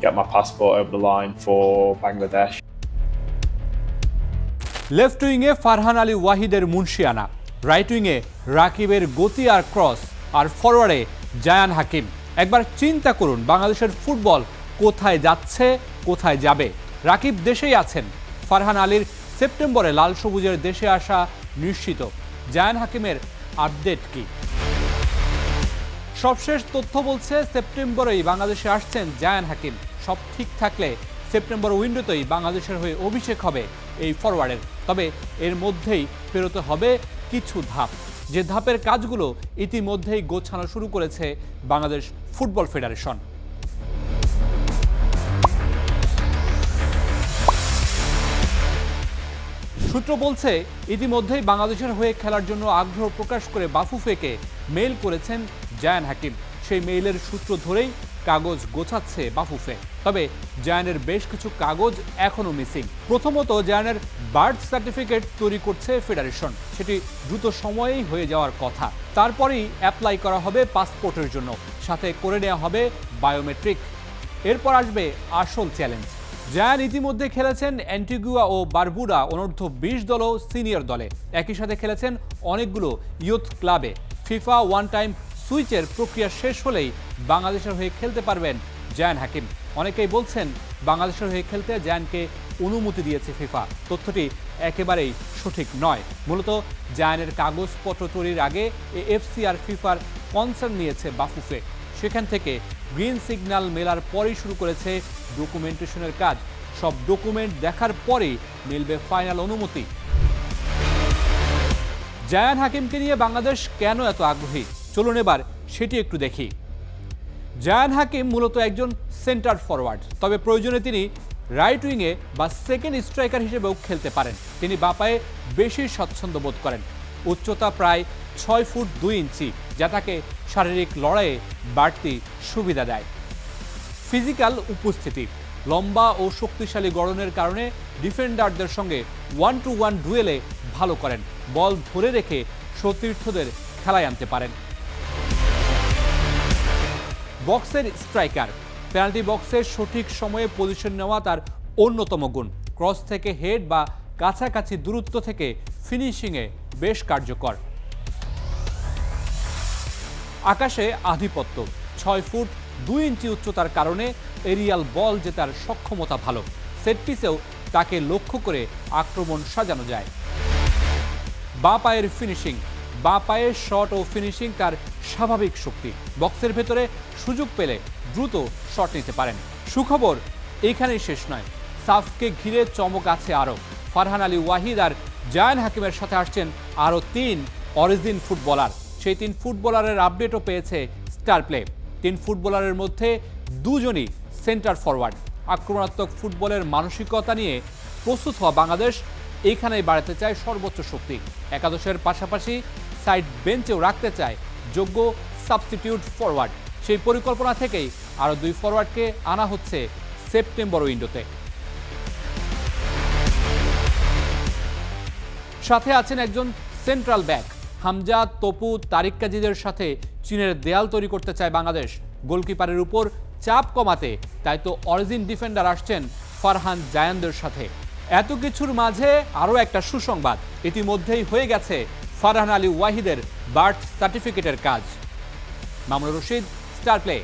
get my passport over the line for Bangladesh. Left উইংয়ে ফারহান আলী ওয়াহিদের মুন্সিয়ানা, রাইট উইংয়ে রাকিবের গতি আর ক্রস, আর ফরওয়ার্ডে জায়ান হাকিম। একবার চিন্তা করুন বাংলাদেশের ফুটবল কোথায় যাচ্ছে, কোথায় যাবে। রাকিব দেশেই আছেন, ফারহান আলীর সেপ্টেম্বরে লাল সবুজের দেশে আসা নিশ্চিত। জায়ান হাকিমের আপডেট কি? সবশেষ তথ্য বলছে সেপ্টেম্বরেই বাংলাদেশে আসছেন জায়ান হাকিম। সব ঠিক থাকলে সেপ্টেম্বর উইন্ডোতেই বাংলাদেশের হয়ে অভিষেক হবে এই ফরওয়ার্ডের। তবে এর মধ্যেই পেরোতে হবে কিছু ধাপ, যে ধাপের কাজগুলো ইতিমধ্যেই গোছানো শুরু করেছে বাংলাদেশ ফুটবল ফেডারেশন। সূত্র বলছে ইতিমধ্যেই বাংলাদেশের হয়ে খেলার জন্য আগ্রহ প্রকাশ করে বাফুফেকে মেইল করেছেন জায়ান হাকিম। সেই মেইলের সূত্র ধরেই কাগজ গোছাচ্ছে বাফুফে। তবে জায়ানের বেশ কিছু কাগজ এখনও মিসিং। প্রথমত জায়ানের বার্থ সার্টিফিকেট তৈরি করছে ফেডারেশন, সেটি দ্রুত সময়েই হয়ে যাওয়ার কথা। তারপরেই অ্যাপ্লাই করা হবে পাসপোর্টের জন্য, সাথে করে নেওয়া হবে বায়োমেট্রিক। এরপর আসবে আসল চ্যালেঞ্জ। জায়ান ইতিমধ্যে খেলেছেন অ্যান্টিগুয়া ও বারবুডা অনূর্ধ্ব 20 দল ও সিনিয়র দলে, একই সাথে খেলেছেন অনেকগুলো ইয়ুথ ক্লাবে। ফিফা ওয়ান টাইম সুইচের প্রক্রিয়া শেষ হলেই বাংলাদেশের হয়ে খেলতে পারবেন জায়ান হাকিম। অনেকেই বলছেন বাংলাদেশের হয়ে খেলতে জায়ানকে অনুমতি দিয়েছে ফিফা। তথ্যটি একেবারেই সঠিক নয়। মূলত জায়ানের কাগজপত্র তৈরির আগে এএফসি আর ফিফার কনসার্ন নিয়েছে বাফুফে। সেখান থেকে গ্রিন সিগন্যাল মেলার পরেই শুরু করেছে ডকুমেন্টেশনের কাজ। সব ডকুমেন্ট দেখার পরেই মিলবে ফাইনাল অনুমতি। জায়ান হাকিমকে নিয়ে বাংলাদেশ কেন এত আগ্রহী, চলুন এবার সেটি একটু দেখি। জায়ান হাকিম মূলত একজন সেন্টার ফরওয়ার্ড, তবে প্রয়োজনে তিনি রাইট উইংয়ে বা সেকেন্ড স্ট্রাইকার হিসেবেও খেলতে পারেন। তিনি বাপায়ে বেশি স্বচ্ছন্দ্য বোধ করেন। উচ্চতা প্রায় 6 ফুট 2 ইঞ্চি, যা তাকে শারীরিক লড়াইয়ে বাড়তি সুবিধা দেয়। ফিজিক্যাল উপস্থিতি, লম্বা ও শক্তিশালী গড়নের কারণে ডিফেন্ডারদের সঙ্গে 1-to-1 ডুয়েলে ভালো করেন। বল ধরে রেখে সতীর্থদের খেলায় আনতে পারেন। বক্সের স্ট্রাইকার, পেনাল্টি বক্সের সঠিক সময়ে পজিশন নেওয়া তার অন্যতম গুণ। ক্রস থেকে হেড বা কাছাকাছি দূরত্ব থেকে ফিনিশিংয়ে বেশ কার্যকর। আকাশে আধিপত্য, 6 ফুট 2 ইঞ্চি উচ্চতার কারণে এরিয়াল বল জেতার সক্ষমতা ভালো। সেট পিসেও তাকে লক্ষ্য করে আক্রমণ সাজানো যায়। বাঁ পায়ের ফিনিশিং, বাঁ পায়ের শট ও ফিনিশিং তার স্বাভাবিক শক্তি। বক্সের ভেতরে সুযোগ পেলে দ্রুত শট নিতে পারেন। সুখবর এইখানেই শেষ নয়, সাফকে ঘিরে চমক আছে আরও। ফারহান আলী ওয়াহিদ আর জায়ান হাকিমের সাথে আসছেন আরও 3 অরিজিন ফুটবলার। সেই 3 ফুটবলারের আপডেটও পেয়েছে স্টার প্লে। 3 ফুটবলারের মধ্যে 2 জনই সেন্টার ফরওয়ার্ড। আক্রমণাত্মক ফুটবলের মানসিকতা নিয়ে প্রস্তুত হওয়া বাংলাদেশ এইখানেই বাড়াতে চায় সর্বোচ্চ শক্তি। একাদশের পাশাপাশি সাইড বেঞ্চেও রাখতে চায় যোগ্য সাবস্টিটিউট ফরওয়ার্ড। সেই পরিকল্পনা থেকেই আরও 2 ফরওয়ার্ডকে আনা হচ্ছে সেপ্টেম্বর উইন্ডোতে। সাথে আছেন একজন সেন্ট্রাল ব্যাক। হামজা, তপু, তারিক কাজিদের সাথে চীনের দেয়াল তৈরি করতে চায় বাংলাদেশ। গোলকিপারের উপর চাপ কমাতে তাই তো অরিজিন ডিফেন্ডার আসছেন ফারহান জায়ানদের সাথে। এত কিছুর মাঝে আরও একটা সুসংবাদ, ইতিমধ্যেই হয়ে গেছে ফারহান আলী ওয়াহিদের বার্থ সার্টিফিকেটের কাজ। Mamunur Rashid, star play.